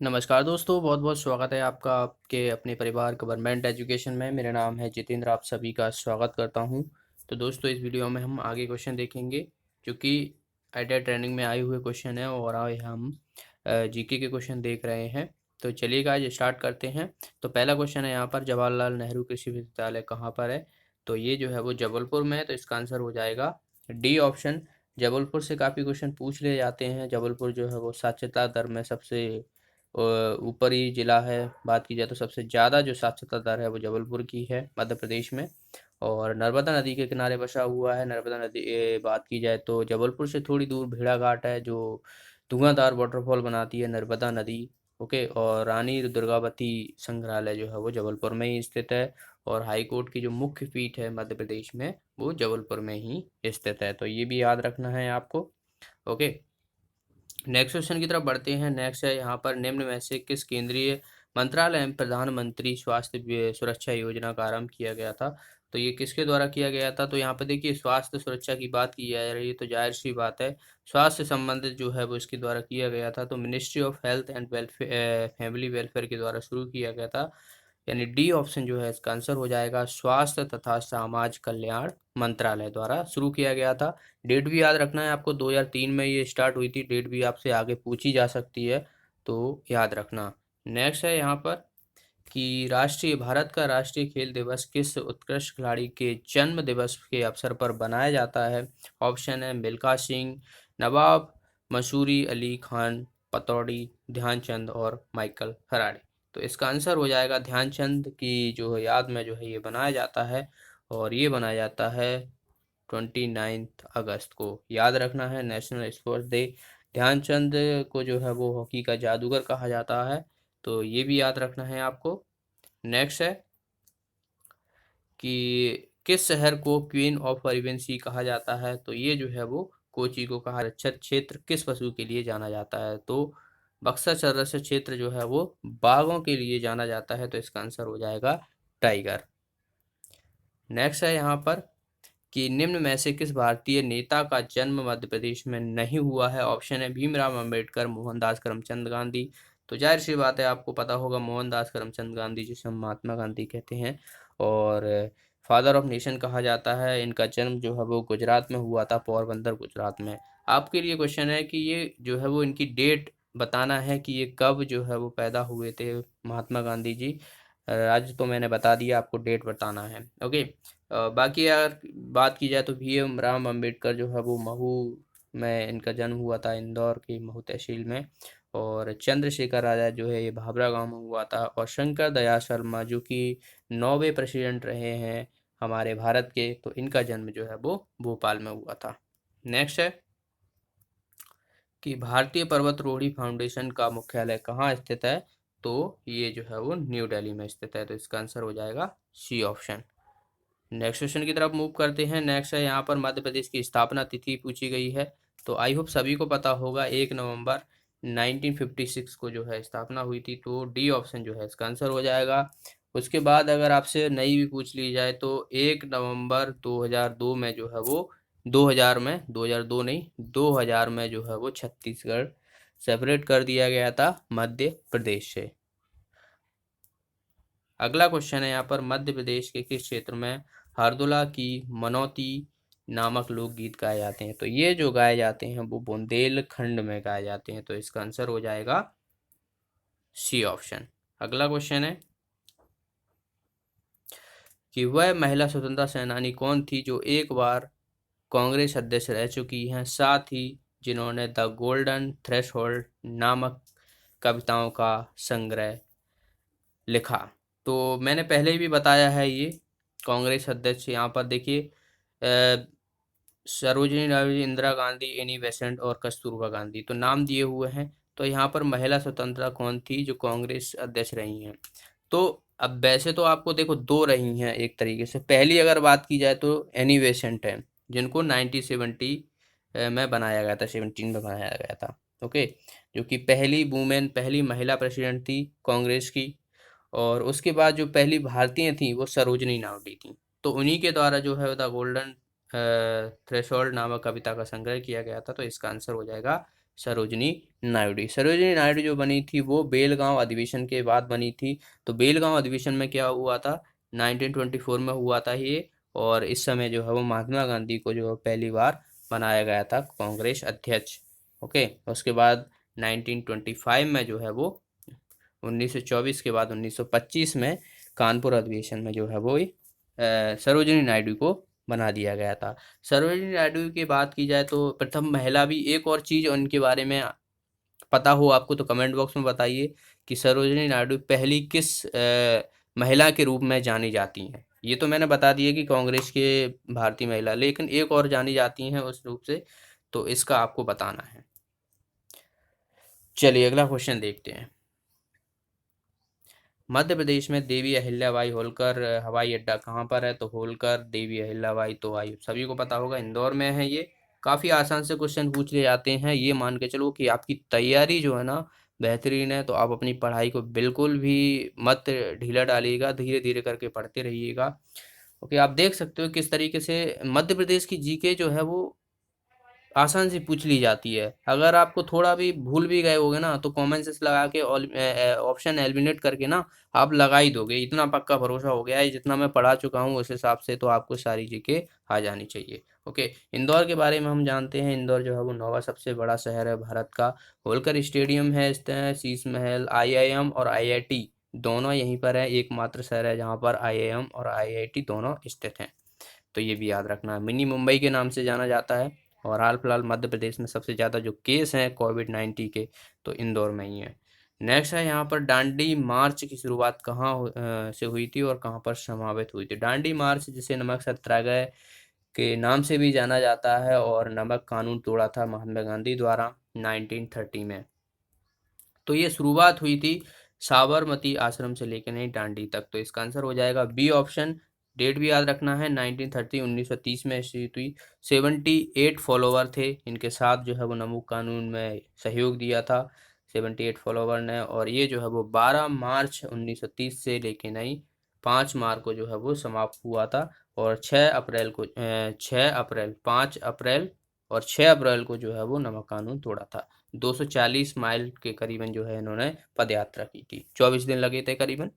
नमस्कार दोस्तों, बहुत बहुत स्वागत है आपका आपके अपने परिवार गवर्नमेंट एजुकेशन में। मेरा नाम है जितेंद्र, आप सभी का स्वागत करता हूं। तो दोस्तों, इस वीडियो में हम आगे क्वेश्चन देखेंगे जो कि आईटीआई ट्रेनिंग में आए हुए क्वेश्चन है और आज हम जीके के क्वेश्चन देख रहे हैं। तो चलिए आज स्टार्ट करते हैं। तो पहला क्वेश्चन है यहाँ पर, जवाहरलाल नेहरू कृषि विश्वविद्यालय कहाँ पर है? तो ये जो है वो जबलपुर में है, तो इसका आंसर हो जाएगा डी ऑप्शन। जबलपुर से काफ़ी क्वेश्चन पूछ लिए जाते हैं। जबलपुर जो है वो साक्षरता दर में सबसे ऊपरी जिला है। बात की जाए तो सबसे ज़्यादा जो साक्षरता दर है वो जबलपुर की है मध्य प्रदेश में, और नर्मदा नदी के किनारे बसा हुआ है। नर्मदा नदी बात की जाए तो जबलपुर से थोड़ी दूर भेड़ा घाट है जो धुआंधार वाटरफॉल बनाती है नर्मदा नदी। ओके, और रानी दुर्गावती संग्रहालय जो है वो जबलपुर में ही स्थित है। और हाई कोर्ट की जो मुख्य पीठ है मध्य प्रदेश में वो जबलपुर में ही स्थित है, तो ये भी याद रखना है आपको। ओके, नेक्स्ट क्वेश्चन की तरफ बढ़ते हैं। नेक्स्ट है यहाँ पर, निम्न में से किस केंद्रीय मंत्रालय में प्रधानमंत्री स्वास्थ्य सुरक्षा योजना का आरंभ किया गया था? तो ये किसके द्वारा किया गया था? तो यहाँ पर देखिए, स्वास्थ्य सुरक्षा की बात की जा रही है तो जाहिर सी बात है स्वास्थ्य संबंधित जो है वो इसके द्वारा किया गया था। तो ministry of health and welfare, family welfare के द्वारा शुरू किया गया था। यानी डी ऑप्शन जो है इसका आंसर हो जाएगा, स्वास्थ्य तथा समाज कल्याण मंत्रालय द्वारा शुरू किया गया था। डेट भी याद रखना है आपको, 2003 में ये स्टार्ट हुई थी। डेट भी आपसे आगे पूछी जा सकती है, तो याद रखना। नेक्स्ट है यहाँ पर कि भारत का राष्ट्रीय खेल दिवस किस उत्कृष्ट खिलाड़ी के जन्म दिवस के अवसर पर बनाया जाता है? ऑप्शन है मिल्खा सिंह, नवाब मसूरी अली खान पतौड़ी, ध्यानचंद और माइकल फराडे। तो इसका आंसर हो जाएगा ध्यानचंद की जो याद में जो है ये बनाया जाता है, और ये बनाया जाता है 29 अगस्त को। याद रखना है, नेशनल स्पोर्ट्स डे। ध्यानचंद को जो है वो हॉकी का जादूगर कहा जाता है, तो ये भी याद रखना है आपको। नेक्स्ट है कि किस शहर को क्वीन ऑफ वाराणसी कहा जाता है? तो ये जो है वो कोची को कहा। रक्षित क्षेत्र किस पशु के लिए जाना जाता है? तो बक्सर संरक्षित क्षेत्र जो है वो बाघों के लिए जाना जाता है, तो इसका आंसर हो जाएगा टाइगर। नेक्स्ट है यहाँ पर कि निम्न में से किस भारतीय नेता का जन्म मध्य प्रदेश में नहीं हुआ है? ऑप्शन है भीमराव अंबेडकर, मोहनदास करमचंद गांधी। तो जाहिर सी बात है आपको पता होगा, मोहनदास करमचंद गांधी जिसे हम महात्मा गांधी कहते हैं और फादर ऑफ नेशन कहा जाता है। इनका जन्म जो है वो गुजरात में हुआ था, पोरबंदर गुजरात में। आपके लिए क्वेश्चन है कि ये जो है वो इनकी डेट बताना है कि ये कब जो है वो पैदा हुए थे महात्मा गांधी जी। आज तो मैंने बता दिया, आपको डेट बताना है। ओके, बाकी यार बात की जाए तो भीम राव अम्बेडकर जो है वो महू में इनका जन्म हुआ था, इंदौर की महू तहसील में। और चंद्रशेखर आज़ाद जो है ये भाभरा गांव में हुआ था। और शंकर दयाल शर्मा जो कि 9वें प्रेसिडेंट रहे हैं हमारे भारत के, तो इनका जन्म जो है वो भोपाल में हुआ था। नेक्स्ट है कि भारतीय पर्वतारोही फाउंडेशन का मुख्यालय कहाँ स्थित है? तो ये जो है वो न्यू दिल्ली में स्थित है, तो इसका आंसर हो जाएगा सी ऑप्शन। नेक्स्ट क्वेश्चन की तरफ मूव करते हैं। नेक्स्ट है यहाँ पर, मध्य प्रदेश की स्थापना तिथि पूछी गई है। तो आई होप सभी को पता होगा, 1 नवंबर 1956 को जो है स्थापना हुई थी, तो डी ऑप्शन जो है इसका आंसर हो जाएगा। उसके बाद अगर आपसे नई भी पूछ ली जाए तो 1 नवंबर 2002 में जो है वो 2000 में 2002 नहीं 2000 में जो है वो छत्तीसगढ़ सेपरेट कर दिया गया था मध्य प्रदेश से। अगला क्वेश्चन है यहाँ पर, मध्य प्रदेश के किस क्षेत्र में हरदुला की मनौती नामक लोकगीत गाए जाते हैं? तो ये जो गाए जाते हैं वो बुंदेलखंड में गाए जाते हैं, तो इसका आंसर हो जाएगा सी ऑप्शन। अगला क्वेश्चन है कि वह महिला स्वतंत्रता सेनानी कौन थी जो एक बार कांग्रेस अध्यक्ष रह चुकी हैं, साथ ही जिन्होंने द गोल्डन थ्रेशोल्ड नामक कविताओं का संग्रह लिखा? तो मैंने पहले भी बताया है, ये कांग्रेस अध्यक्ष यहाँ पर देखिए, सरोजिनी नायडू, इंदिरा गांधी, एनी बेसेंट और कस्तूरबा गांधी, तो नाम दिए हुए हैं। तो यहाँ पर महिला स्वतंत्रता कौन थी जो कांग्रेस अध्यक्ष रही हैं? तो अब वैसे तो आपको देखो दो रही हैं एक तरीके से। पहली अगर बात की जाए तो एनी बेसेंट है, जिनको 1970 में बनाया गया था, 17 में बनाया गया था। ओके, जो कि पहली वुमेन, पहली महिला प्रेसिडेंट थी कांग्रेस की। और उसके बाद जो पहली भारतीय थी वो सरोजिनी नायडू थी। तो उन्हीं के द्वारा जो है द गोल्डन थ्रेशोल्ड नामक कविता का संग्रह किया गया था, तो इसका आंसर हो जाएगा सरोजिनी नायडू। सरोजिनी नायडू जो बनी थी वो बेलगांव अधिवेशन के बाद बनी थी। तो बेलगांव अधिवेशन में क्या हुआ था, 1924 में हुआ था ये। और इस समय जो है वो महात्मा गांधी को जो है पहली बार बनाया गया था कांग्रेस अध्यक्ष। ओके, उसके बाद 1925 में जो है वो 1924 के बाद 1925 में कानपुर अधिवेशन में जो है वो सरोजिनी नायडू को बना दिया गया था। सरोजिनी नायडू की बात की जाए तो प्रथम महिला भी, एक और चीज़ उनके बारे में पता हो आपको तो कमेंट बॉक्स में बताइए कि सरोजिनी नायडू पहली किस महिला के रूप में जानी जाती हैं। ये तो मैंने बता दिया कि कांग्रेस के भारतीय महिला, लेकिन एक और जानी जाती हैं उस रूप से, तो इसका आपको बताना है। चलिए अगला क्वेश्चन देखते हैं। मध्य प्रदेश में देवी अहिल्याबाई होलकर हवाई अड्डा कहाँ पर है? तो होलकर देवी अहिल्याबाई तो आई सभी को पता होगा, इंदौर में है ये। काफ़ी आसान से क्वेश्चन पूछ लिए जाते हैं, ये मान के चलो कि आपकी तैयारी जो है ना बेहतरीन है, तो आप अपनी पढ़ाई को बिल्कुल भी मत ढीला डालिएगा, धीरे धीरे करके पढ़ते रहिएगा। ओके, आप देख सकते हो किस तरीके से मध्य प्रदेश की जीके जो है वो आसान से पूछ ली जाती है। अगर आपको थोड़ा भी भूल भी गए होगे ना, तो कॉमन सेंस लगा के ऑप्शन एलिमिनेट करके ना आप लगा ही दोगे, इतना पक्का भरोसा हो गया है। जितना मैं पढ़ा चुका हूँ उस हिसाब से तो आपको सारी जीके आ जानी चाहिए। ओके, इंदौर के बारे में हम जानते हैं, इंदौर जो है वो 9वां सबसे बड़ा शहर है भारत का। होलकर स्टेडियम है, शीश महल, आईआईएम और आईआईटी दोनों यहीं पर है। एकमात्र शहर है जहाँ पर आईआईएम और आईआईटी दोनों स्थित हैं, तो ये भी याद रखना है। मिनी मुंबई के नाम से जाना जाता है। और हाल फिलहाल मध्य प्रदेश में सबसे ज़्यादा जो केस हैं कोविड-19 के, तो इंदौर में ही है। नेक्स्ट है यहाँ पर दांडी मार्च की शुरुआत कहाँ से हुई थी और कहाँ पर समावेत हुई थी? दांडी मार्च, जिसे नमक सत्याग्रह के नाम से भी जाना जाता है, और नमक कानून तोड़ा था महात्मा गांधी द्वारा 1930 में। तो ये शुरुआत हुई थी साबरमती आश्रम से लेकर नहीं दांडी तक, तो इसका आंसर हो जाएगा बी ऑप्शन। डेट भी याद रखना है, 1930 1930 में शुरू हुई। 78 फॉलोवर थे, इनके साथ जो है वो नमक कानून में सहयोग दिया था 78 फॉलोवर ने। और ये जो है वो 12 मार्च 1930 से लेके नहीं 5 मार्च को जो है वो समाप्त हुआ था। और 6 अप्रैल को 6 अप्रैल 5 अप्रैल और 6 अप्रैल को जो है वो नमक कानून तोड़ा था। 240 माइल के करीबन जो है इन्होंने पदयात्रा की थी, 24 दिन लगे थे करीबन।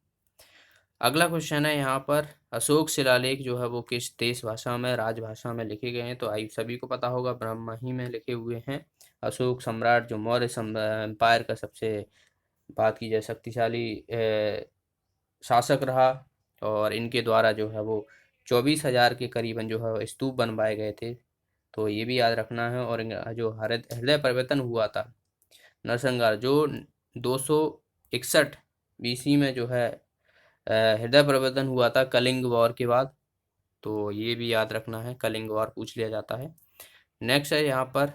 अगला क्वेश्चन है यहाँ पर, अशोक शिलालेख जो है वो किस देश भाषा में, राजभाषा में लिखे गए हैं? तो आई सभी को पता होगा, ब्रह्मही में लिखे हुए हैं। अशोक सम्राट जो मौर्य एम्पायर का सबसे, बात की जाए, शक्तिशाली शासक रहा, और इनके द्वारा जो है वो 24,000 के करीबन जो है स्तूप बनवाए गए थे, तो ये भी याद रखना है। और जो हृदय परिवर्तन हुआ था नरसंहार, जो 261 बीसी में जो है हृदय परिवर्तन हुआ था कलिंग वॉर के बाद, तो ये भी याद रखना है, कलिंग वॉर पूछ लिया जाता है। नेक्स्ट है यहाँ पर,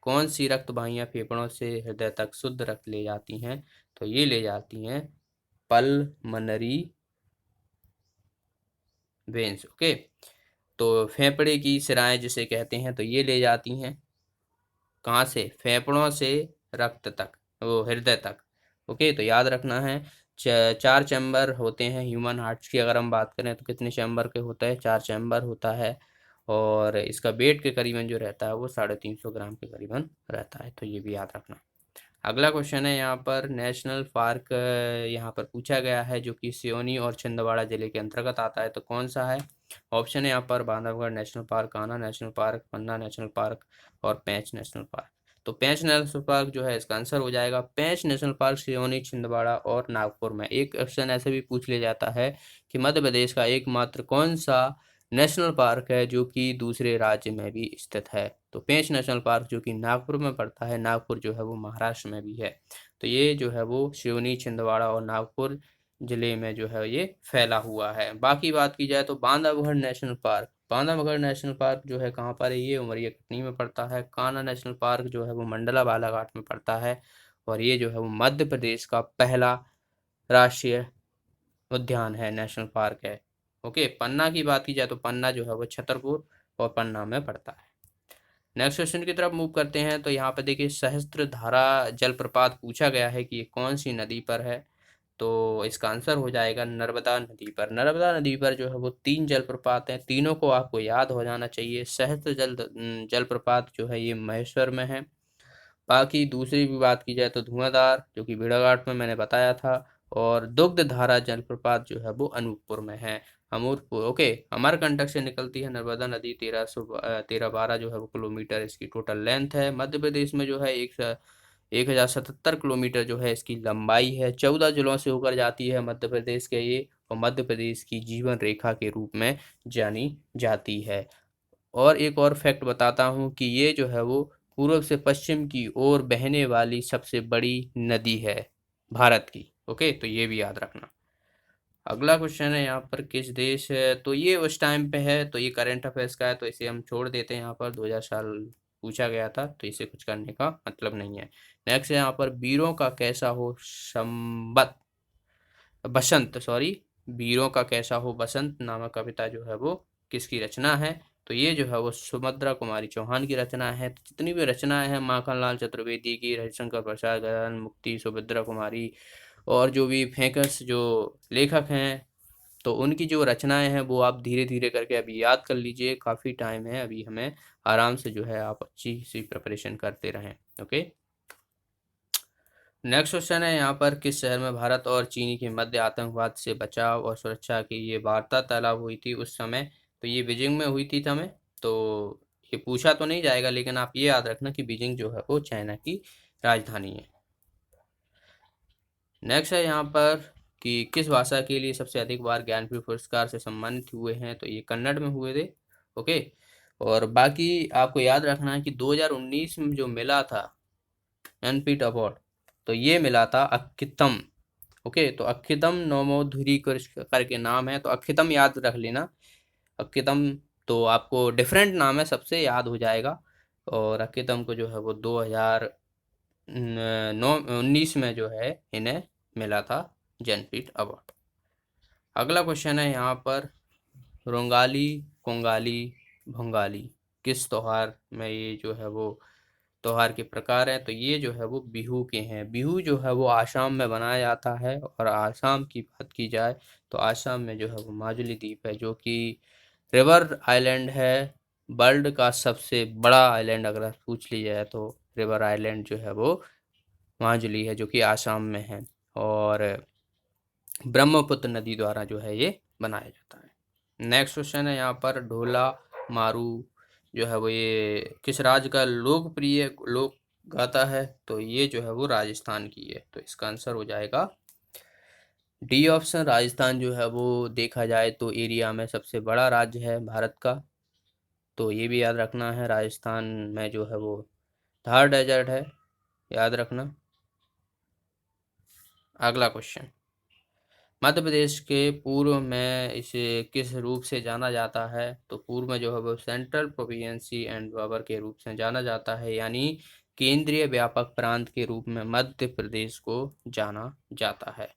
कौन सी रक्त वाहियाँ फेफड़ों से हृदय तक शुद्ध रक्त ले जाती हैं? तो ये ले जाती हैं पल्मनरी वेन्स। ओके, तो फेफड़े की सिराएं जिसे कहते हैं, तो ये ले जाती हैं कहाँ से? फेफड़ों से रक्त तक, वो हृदय तक। ओके, तो याद रखना है। 4 चैम्बर होते हैं ह्यूमन हार्ट की, अगर हम बात करें तो कितने चैम्बर के होता है? 4 चैम्बर होता है। और इसका वेट के करीबन जो रहता है वो 350 ग्राम के करीबन रहता है, तो ये भी याद रखना। अगला क्वेश्चन है यहाँ पर, नेशनल पार्क यहाँ पर पूछा गया है जो कि सिवनी और छिंदवाड़ा जिले के अंतर्गत आता है, तो कौन सा है? ऑप्शन है यहाँ पर, Bandhavgarh national park, Kanha national park, Panna national park और पेंच नेशनल पार्क। तो पेंच नेशनल पार्क जो है इसका आंसर हो जाएगा। पेंच नेशनल पार्क सिवनी, छिंदवाड़ा और नागपुर में। एक क्वेश्चन ऐसे भी पूछ लिया जाता है कि मध्य प्रदेश का एकमात्र कौन सा नेशनल पार्क है जो कि दूसरे राज्य में भी स्थित है? तो पेंच नेशनल पार्क जो कि नागपुर में पड़ता है, नागपुर जो है वो महाराष्ट्र में भी है। तो ये जो है वो सिवनी, छिंदवाड़ा और नागपुर जिले में जो है ये फैला हुआ है। बाकी बात की जाए तो Bandhavgarh national park, Bandhavgarh national park जो है कहाँ पर है? ये उमरिया कटनी में पड़ता है। कान्हा नेशनल पार्क जो है वो मंडला बालाघाट में पड़ता है, और ये जो है वो मध्य प्रदेश का पहला राष्ट्रीय उद्यान है, नेशनल पार्क है। ओके, पन्ना की बात की जाए तो पन्ना जो है वो छतरपुर और पन्ना में पड़ता है। नेक्स्ट क्वेश्चन की तरफ मूव करते हैं, तो यहाँ पर देखिए सहस्त्रधारा जलप्रपात पूछा गया है कि ये कौन सी नदी पर है? तो इसका आंसर हो जाएगा नर्मदा नदी पर। नर्मदा नदी पर जो है वो 3 जलप्रपात हैं, तीनों को आपको याद हो जाना चाहिए। सहस्त्र जलप्रपात जो है ये महेश्वर में है, बाकी दूसरी भी बात की जाए तो धुआंधार, जो कि भेड़ाघाट में मैंने बताया था, और दुग्ध धारा जलप्रपात जो है वो अनूपपुर में है। अमूरपुर, ओके। अमरकंटक से निकलती है नर्मदा नदी, 1312 जो है वो किलोमीटर इसकी टोटल लेंथ है। मध्य प्रदेश में जो है 1077 किलोमीटर जो है इसकी लंबाई है। 14 जिलों से होकर जाती है मध्य प्रदेश के ये, और मध्य प्रदेश की जीवन रेखा के रूप में जानी जाती है। और एक और फैक्ट बताता हूँ कि ये जो है वो पूर्व से पश्चिम की ओर बहने वाली सबसे बड़ी नदी है भारत की। ओके, तो ये भी याद रखना। अगला क्वेश्चन है यहाँ पर, किस देश है, तो ये उस टाइम पे है, तो ये करंट अफेयर्स का है, तो इसे हम छोड़ देते हैं। यहाँ पर 2000 साल पूछा गया था, तो इसे कुछ करने का मतलब नहीं है। नेक्स्ट है यहाँ पर, वीरों का कैसा हो संबत बसंत, सॉरी, वीरों का कैसा हो बसंत नामक कविता जो है वो किसकी रचना है, तो ये जो है वो सुभद्रा कुमारी चौहान की रचना है। तो जितनी भी रचनाएं हैं, माखनलाल चतुर्वेदी की, रविशंकर प्रसाद, गजानन मुक्ति, सुभद्रा कुमारी, और जो भी फेमस जो लेखक हैं, तो उनकी जो रचनाएं हैं वो आप धीरे धीरे करके अभी याद कर लीजिए। काफ़ी टाइम है अभी, हमें आराम से जो है आप अच्छी सी प्रिपरेशन करते रहें। ओके, नेक्स्ट क्वेश्चन है यहाँ पर, किस शहर में भारत और चीन के मध्य आतंकवाद से बचाव और सुरक्षा की ये वार्तालाप हुई थी उस समय, तो ये बीजिंग में हुई थी समय। तो ये पूछा तो नहीं जाएगा, लेकिन आप ये याद रखना कि बीजिंग जो है वो चाइना की राजधानी है। नेक्स्ट है यहाँ पर कि किस भाषा के लिए सबसे अधिक बार ज्ञानपीठ पुरस्कार से सम्मानित हुए हैं, तो ये कन्नड़ में हुए थे। ओके, और बाकी आपको याद रखना है कि 2019 में जो मिला था ज्ञानपीठ अवार्ड, तो ये मिला था अक्कितम। ओके, तो अक्कितम नवमोधुरी करके नाम है, तो अक्कितम याद रख लेना। अक्कितम तो आपको डिफरेंट नाम है, सबसे याद हो जाएगा। और अक्कितम को जो है वो 2019 में जो है इन्हें मिला था ज्ञानपीठ अवार्ड। अगला क्वेश्चन है यहाँ पर, रोंगाली, कोंगाली, भोंगाली किस त्योहार में ये जो है वो त्योहार के प्रकार हैं, तो ये जो है वो बिहू के हैं। बिहू जो है वो आसाम में बनाया जाता है, और आसाम की बात की जाए तो आसाम में जो है वो माजुली द्वीप है, जो कि रिवर आइलैंड है। वर्ल्ड का सबसे बड़ा आइलैंड अगर पूछ ली जाए तो रिवर आइलैंड जो है वो माजुली है, जो कि आसाम में है, और ब्रह्मपुत्र नदी द्वारा जो है ये बनाया जाता है। नेक्स्ट क्वेश्चन है यहाँ पर, ढोला मारू जो है वो ये किस राज्य का लोकप्रिय लोक गाथा है, तो ये जो है वो राजस्थान की है। तो इसका आंसर हो जाएगा डी ऑप्शन। राजस्थान जो है वो देखा जाए तो एरिया में सबसे बड़ा राज्य है भारत का, तो ये भी याद रखना है। राजस्थान में जो है वो थार डेजर्ट है, याद रखना। अगला क्वेश्चन, मध्य प्रदेश के पूर्व में इसे किस रूप से जाना जाता है, तो पूर्व में जो है वो सेंट्रल प्रोविंसी एंड पावर के रूप से जाना जाता है, यानी केंद्रीय व्यापक प्रांत के रूप में मध्य प्रदेश को जाना जाता है।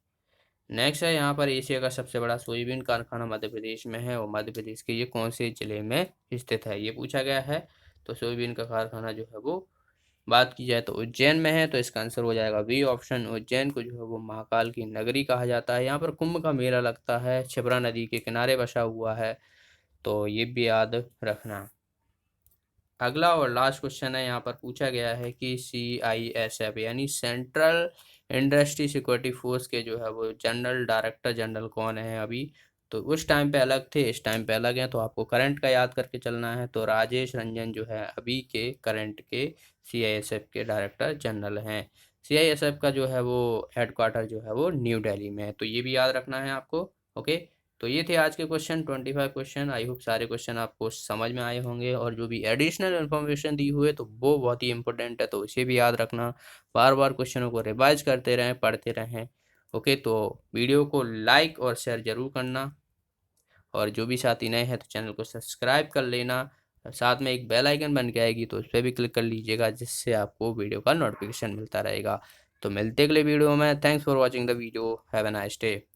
नेक्स्ट है यहाँ पर, एशिया का सबसे बड़ा सोयाबीन कारखाना मध्य प्रदेश में है, और मध्य प्रदेश के ये कौन से जिले में स्थित है, ये पूछा गया है। तो सोयाबीन का कारखाना जो है वो बात की जाए तो उज्जैन में है, तो इसका आंसर हो जाएगा बी ऑप्शन। उज्जैन को जो है वो महाकाल की नगरी कहा जाता है। यहाँ पर कुंभ का मेला लगता है, क्षिप्रा नदी के किनारे बसा हुआ है, तो ये भी याद रखना। अगला और लास्ट क्वेश्चन है यहाँ पर, पूछा गया है कि CISF यानी सेंट्रल इंडस्ट्री सिक्योरिटी फोर्स के जो है वो जनरल डायरेक्टर जनरल कौन है अभी, तो उस टाइम पे अलग थे, इस टाइम पे अलग हैं, तो आपको करंट का याद करके चलना है। तो राजेश रंजन जो है अभी के करंट के CISF के डायरेक्टर जनरल हैं। CISF का जो है वो हेडक्वार्टर जो है वो न्यू दिल्ली में है, तो ये भी याद रखना है आपको। ओके, तो ये थे आज के क्वेश्चन, 25 क्वेश्चन। आई होप सारे क्वेश्चन आपको समझ में आए होंगे, और जो भी एडिशनल इन्फॉर्मेशन दी हुई है तो वो बहुत ही इंपॉर्टेंट है, तो इसे भी याद रखना। बार बार क्वेश्चनों को रिवाइज करते रहें, पढ़ते रहें। ओके, तो वीडियो को लाइक और शेयर जरूर करना, और जो भी साथी नए हैं तो चैनल को सब्सक्राइब कर लेना। साथ में एक बेल आइकन बन के आएगी, तो उस पर भी क्लिक कर लीजिएगा, जिससे आपको वीडियो का नोटिफिकेशन मिलता रहेगा। तो मिलते अगले वीडियो में। Thanks for watching the video, have a nice day.